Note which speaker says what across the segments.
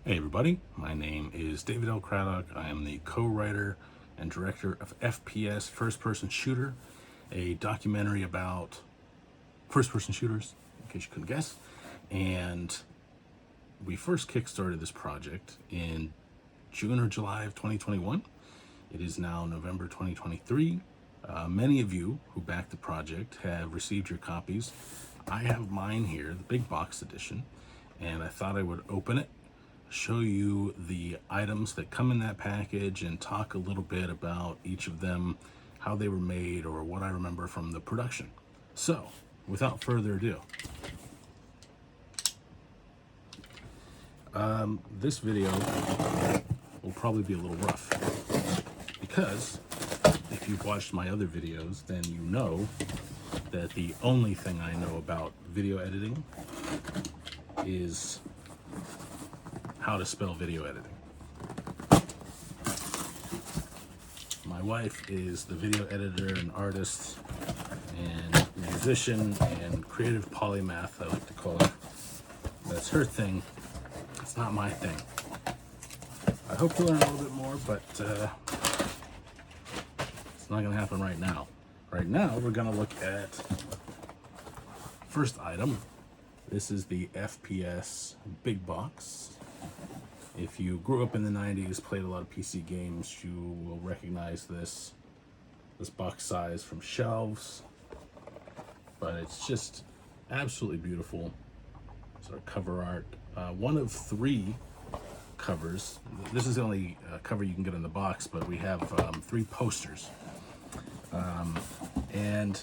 Speaker 1: Hey everybody, my name is David L. Craddock. I am the co-writer and director of FPS, First Person Shooter, a documentary about first-person shooters, in case you couldn't guess. And we first kickstarted this project in June or July of 2021. It is now November 2023. Many of you who backed the project have received your copies. I have mine here, the big box edition, and I thought I would open it, show you the items that come in that package, and talk a little bit about each of them, how they were made, or what I remember from the production. So, without further ado, this video will probably be a little rough, because if you've watched my other videos, then you know that the only thing I know about video editing is how to spell video editing. My wife is the video editor and artist and musician and creative polymath, I like to call her. That's her thing. It's not my thing. I hope to learn a little bit more, but it's not going to happen right now. Right now, we're going to look at first item. This is the FPS big box. If you grew up in the 90s, played a lot of PC games, you will recognize this box size from shelves. But it's just absolutely beautiful. Sort of cover art. One of three covers. This is the only cover you can get in the box, but we have three posters. And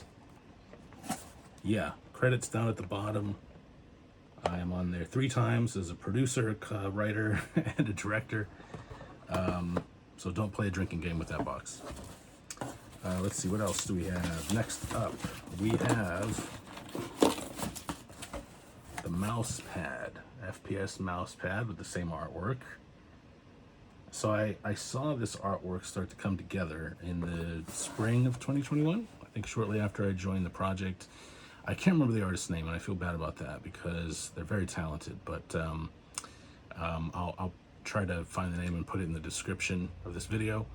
Speaker 1: yeah, credits down at the bottom. I am on there 3 times as a producer, a writer, and a director. So don't play a drinking game with that box. Let's see, what else do we have? Next up, we have the mouse pad, FPS mouse pad with the same artwork. So I saw this artwork start to come together in the spring of 2021, I think shortly after I joined the project. I can't remember the artist's name, and I feel bad about that because they're very talented, but I'll try to find the name and put it in the description of this video.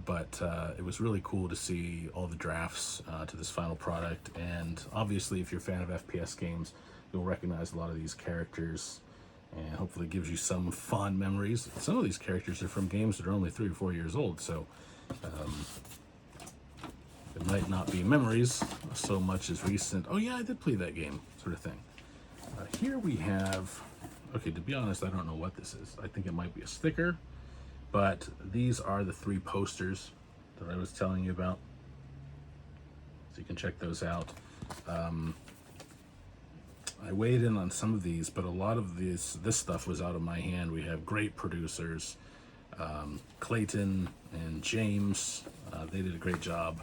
Speaker 1: But it was really cool to see all the drafts to this final product, and obviously if you're a fan of FPS games, you'll recognize a lot of these characters, and hopefully it gives you some fond memories. Some of these characters are from games that are only 3 or 4 years old, so it might not be memories so much as recent, oh yeah, I did play that game, sort of thing. Here we have, okay, to be honest, I don't know what this is. I think it might be a sticker, but these are the 3 posters that I was telling you about. So you can check those out. I weighed in on some of these, but a lot of this stuff was out of my hand. We have great producers, Clayton and James. They did a great job.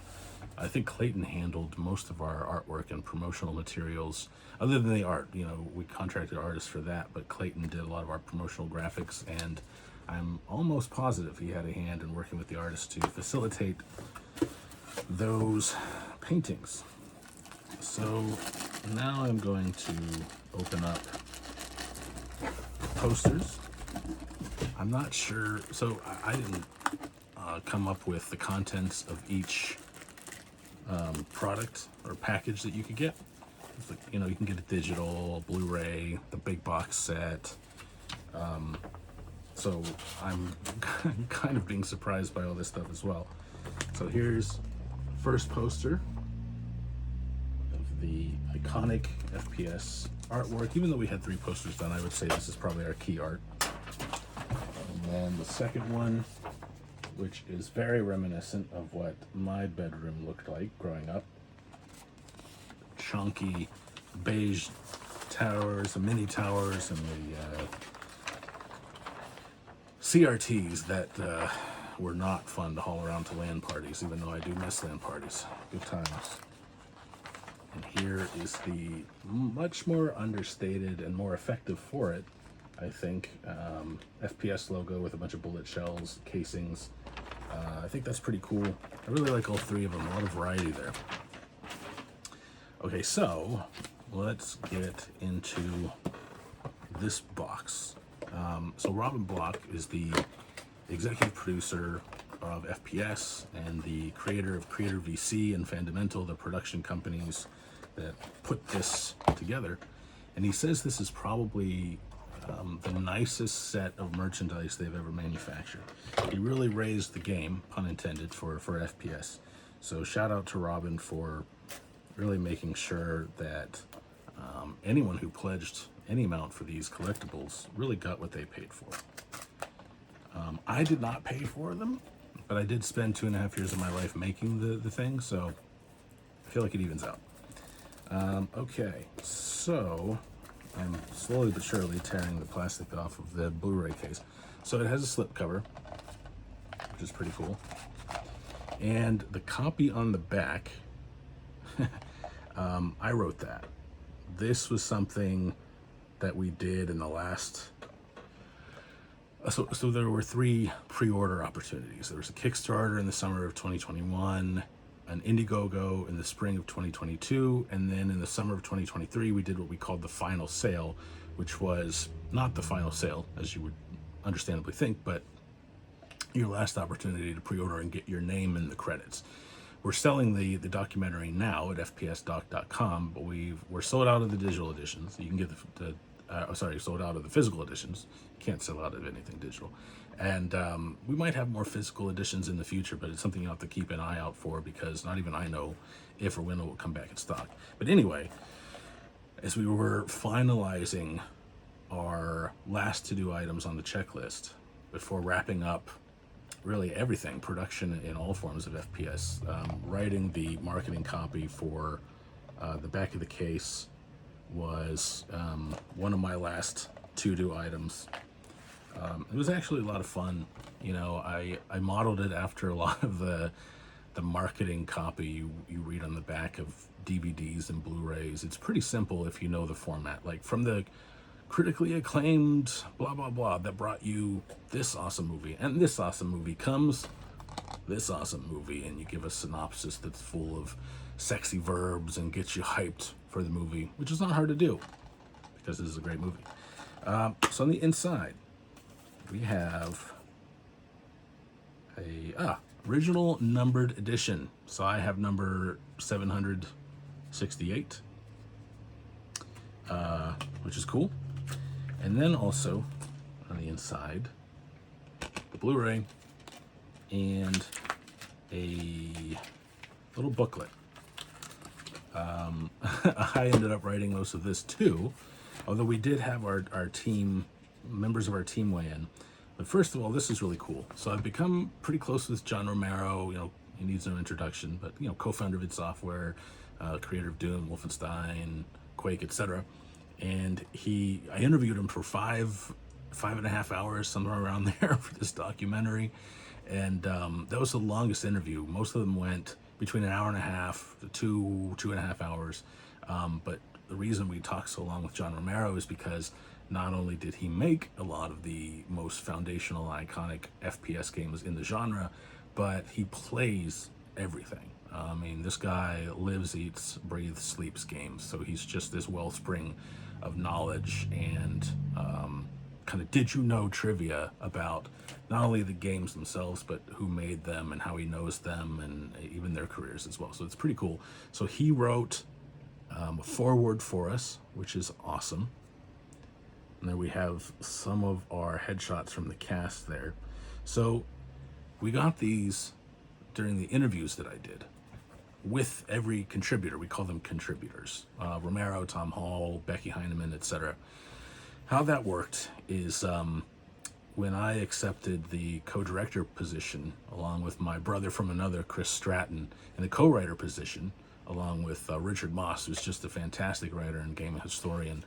Speaker 1: I think Clayton handled most of our artwork and promotional materials, other than the art. You know, we contracted artists for that, but Clayton did a lot of our promotional graphics, and I'm almost positive he had a hand in working with the artists to facilitate those paintings. So now I'm going to open up posters. I'm not sure, so I didn't come up with the contents of each product or package that you could get. Like, you know, you can get a digital, Blu-ray, the big box set. So I'm kind of being surprised by all this stuff as well. So here's first poster of the iconic FPS artwork. Even though we had 3 posters done, I would say this is probably our key art. And then the second one, which is very reminiscent of what my bedroom looked like growing up. Chunky beige towers, the mini towers, and the CRTs that were not fun to haul around to LAN parties, even though I do miss LAN parties. Good times. And here is the much more understated and more effective for it, I think, FPS logo with a bunch of bullet shells, casings. I think that's pretty cool. I really like all 3 of them, a lot of variety there. Okay, so let's get into this box. So Robin Block is the executive producer of FPS and the creator of Creator VC and Fundamental, the production companies that put this together. And he says this is probably the nicest set of merchandise they've ever manufactured. He really raised the game, pun intended, for FPS. So shout out to Robin for really making sure that anyone who pledged any amount for these collectibles really got what they paid for. I did not pay for them, but I did spend 2.5 years of my life making the thing, so I feel like it evens out. Okay, so I'm slowly but surely tearing the plastic off of the Blu-ray case. So it has a slip cover, which is pretty cool. And the copy on the back, I wrote that. This was something that we did in the last... So there were 3 pre-order opportunities. There was a Kickstarter in the summer of 2021, an Indiegogo in the spring of 2022, and then in the summer of 2023, we did what we called the final sale, which was not the final sale, as you would understandably think, but your last opportunity to pre-order and get your name in the credits. We're selling the documentary now at fpsdoc.com, but we're sold out of the digital editions. You can get sold out of the physical editions. You can't sell out of anything digital. And we might have more physical editions in the future, but it's something you have to keep an eye out for because not even I know if or when it will come back in stock. But anyway, as we were finalizing our last to-do items on the checklist before wrapping up really everything, production in all forms of FPS, writing the marketing copy for the back of the case was one of my last to-do items. It was actually a lot of fun. You know, I modeled it after a lot of the marketing copy you read on the back of DVDs and Blu-rays. It's pretty simple if you know the format. Like from the critically acclaimed blah blah blah that brought you this awesome movie, and this awesome movie comes this awesome movie, and you give a synopsis that's full of sexy verbs and gets you hyped for the movie, which is not hard to do because this is a great movie. So on the inside we have a original numbered edition. So I have number 768, which is cool. And then also on the inside, the Blu-ray and a little booklet. I ended up writing most of this too, although we did have our team, members of our team weigh in. But first of all, this is really cool. So I've become pretty close with John Romero. You know, he needs no introduction, but you know, co-founder of id Software, creator of Doom, Wolfenstein, Quake, etc. And I interviewed him for 5.5 hours, somewhere around there, for this documentary. And that was the longest interview. Most of them went between 1.5 hours to 2.5 hours. But the reason we talked so long with John Romero is because not only did he make a lot of the most foundational, iconic FPS games in the genre, but he plays everything. I mean, this guy lives, eats, breathes, sleeps games. So he's just this wellspring of knowledge and kind of did you know trivia about not only the games themselves, but who made them and how he knows them and even their careers as well. So it's pretty cool. So he wrote a foreword for us, which is awesome. And then we have some of our headshots from the cast there. So we got these during the interviews that I did with every contributor. We call them contributors. Romero, Tom Hall, Becky Heineman, etc. How that worked is when I accepted the co-director position, along with my brother from another, Chris Stratton, and the co-writer position, along with Richard Moss, who's just a fantastic writer and game historian,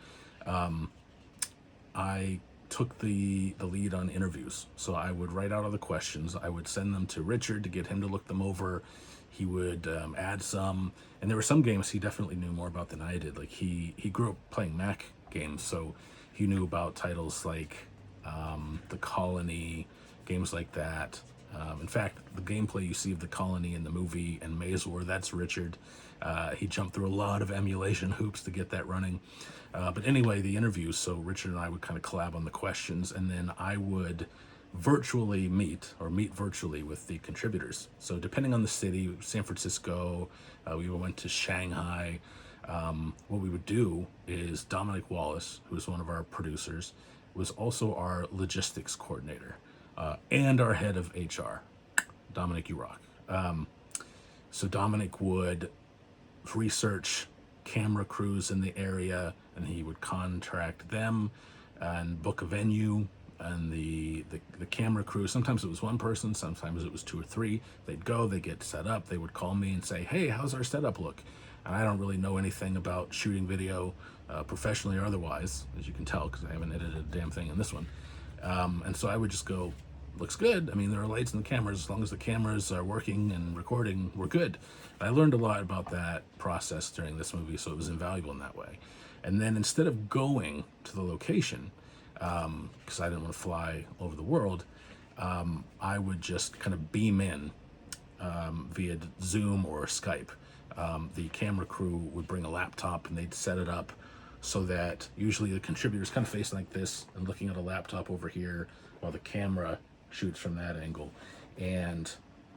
Speaker 1: I took the lead on interviews. So I would write out all the questions. I would send them to Richard to get him to look them over. He would add some, and there were some games he definitely knew more about than I did. Like he grew up playing Mac games, so he knew about titles like The Colony, games like that. In fact, the gameplay you see of the colony in the movie and Maze War, that's Richard. He jumped through a lot of emulation hoops to get that running. But anyway, the interviews, so Richard and I would kind of collab on the questions, and then I would virtually meet virtually with the contributors. So depending on the city, San Francisco, we went to Shanghai. What we would do is Dominic Wallace, who is one of our producers, was also our logistics coordinator and our head of HR. Dominic, you rock. So Dominic would research camera crews in the area, and he would contract them and book a venue. And the camera crew, sometimes it was one person, sometimes it was 2 or 3. They'd go, they'd get set up, they would call me and say, hey, how's our setup look? And I don't really know anything about shooting video, professionally or otherwise, as you can tell, because I haven't edited a damn thing in this one. And so I would just go, looks good. I mean, there are lights in the cameras. As long as the cameras are working and recording, we're good. I learned a lot about that process during this movie, so it was invaluable in that way. And then instead of going to the location, because I didn't want to fly over the world, I would just kind of beam in via Zoom or Skype. The camera crew would bring a laptop and they'd set it up so that usually the contributors kind of face like this and looking at a laptop over here while the camera shoots from that angle. And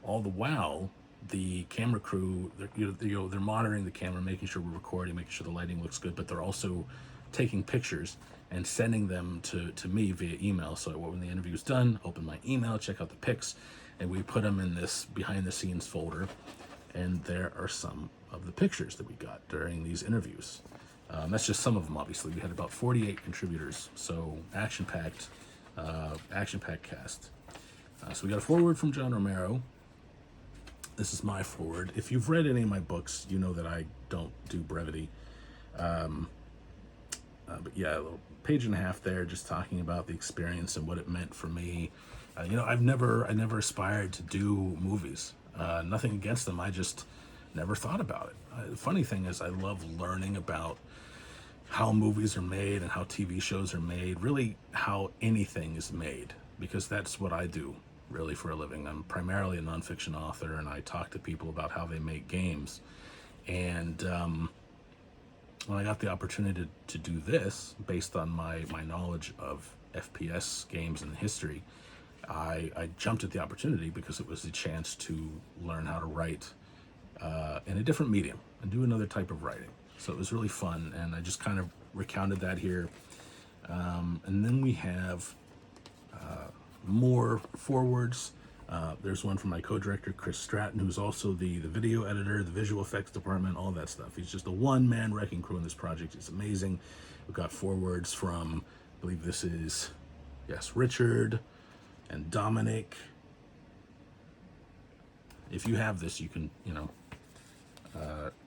Speaker 1: all the while, the camera crew, they're monitoring the camera, making sure we're recording, making sure the lighting looks good, but they're also taking pictures and sending them to me via email. So when the interview's done, open my email, check out the pics, and we put them in this behind the scenes folder. And there are some of the pictures that we got during these interviews. That's just some of them, obviously. We had about 48 contributors, so action-packed cast. So we got a foreword from John Romero. This is my foreword. If you've read any of my books, you know that I don't do brevity. But yeah, a little page and a half there, just talking about the experience and what it meant for me. I never aspired to do movies. Nothing against them. I just never thought about it. The funny thing is, I love learning about how movies are made and how TV shows are made, really how anything is made, because that's what I do really for a living. I'm primarily a nonfiction author, and I talk to people about how they make games. And when I got the opportunity to do this, based on my knowledge of FPS games and history, I jumped at the opportunity because it was a chance to learn how to write in a different medium and do another type of writing. So it was really fun, and I just kind of recounted that here. And then we have more forewords. There's one from my co-director, Chris Stratton, who's also the video editor, the visual effects department, all that stuff. He's just a one-man wrecking crew in this project. It's amazing. We've got forewords from, I believe this is, yes, Richard and Dominic. If you have this, you can,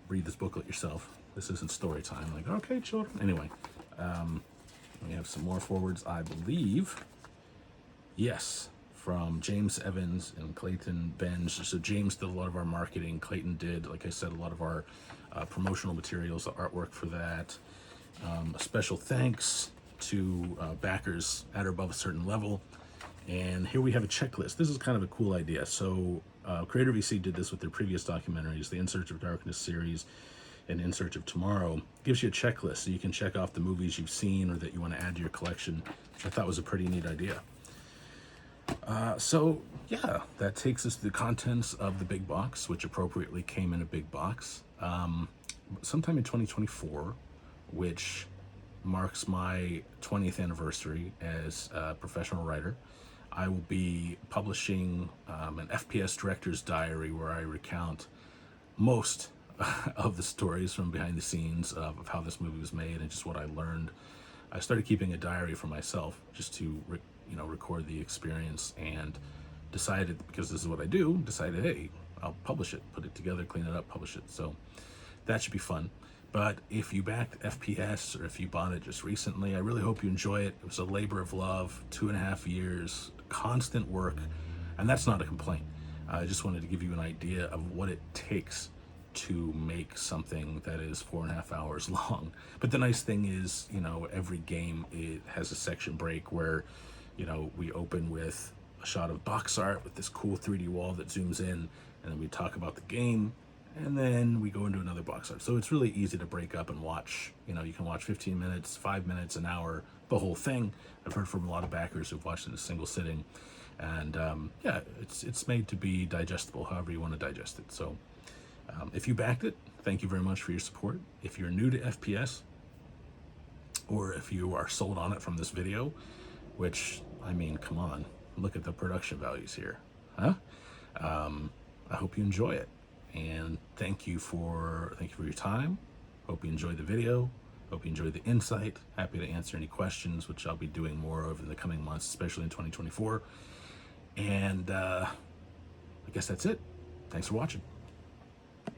Speaker 1: read this booklet yourself. This isn't story time. Like, okay, children. Anyway, we have some more forwards, I believe. Yes, from James Evans and Clayton Benj. So James did a lot of our marketing. Clayton did, like I said, a lot of our promotional materials, the artwork for that. A special thanks to backers at or above a certain level. And here we have a checklist. This is kind of a cool idea. So Creator VC did this with their previous documentaries, the In Search of Darkness series and In Search of Tomorrow. Gives you a checklist so you can check off the movies you've seen or that you want to add to your collection, which I thought was a pretty neat idea. So yeah, that takes us to the contents of the big box, which appropriately came in a big box. Sometime in 2024, which marks my 20th anniversary as a professional writer, I will be publishing an FPS director's diary where I recount most of the stories from behind the scenes of how this movie was made and just what I learned. I started keeping a diary for myself just to record the experience, and decided, because this is what I do, hey, I'll publish it, put it together, clean it up, publish it. So that should be fun. But if you backed FPS or if you bought it just recently, I really hope you enjoy it. It was a labor of love, 2.5 years, constant work, and that's not a complaint. I just wanted to give you an idea of what it takes to make something that is 4.5 hours long. But the nice thing is, every game, it has a section break where, we open with a shot of box art with this cool 3D wall that zooms in, and then we talk about the game, and then we go into another box art. So it's really easy to break up and watch. You know, you can watch 15 minutes, 5 minutes, an hour, the whole thing. I've heard from a lot of backers who've watched it in a single sitting. And yeah, it's made to be digestible, however you want to digest it. So if you backed it, thank you very much for your support. If you're new to FPS, or if you are sold on it from this video, which, I mean, come on, look at the production values here, huh? I hope you enjoy it, and thank you for your time. Hope you enjoyed the video. Hope you enjoyed the insight. Happy to answer any questions, which I'll be doing more of in the coming months, especially in 2024. And I guess that's it. Thanks for watching.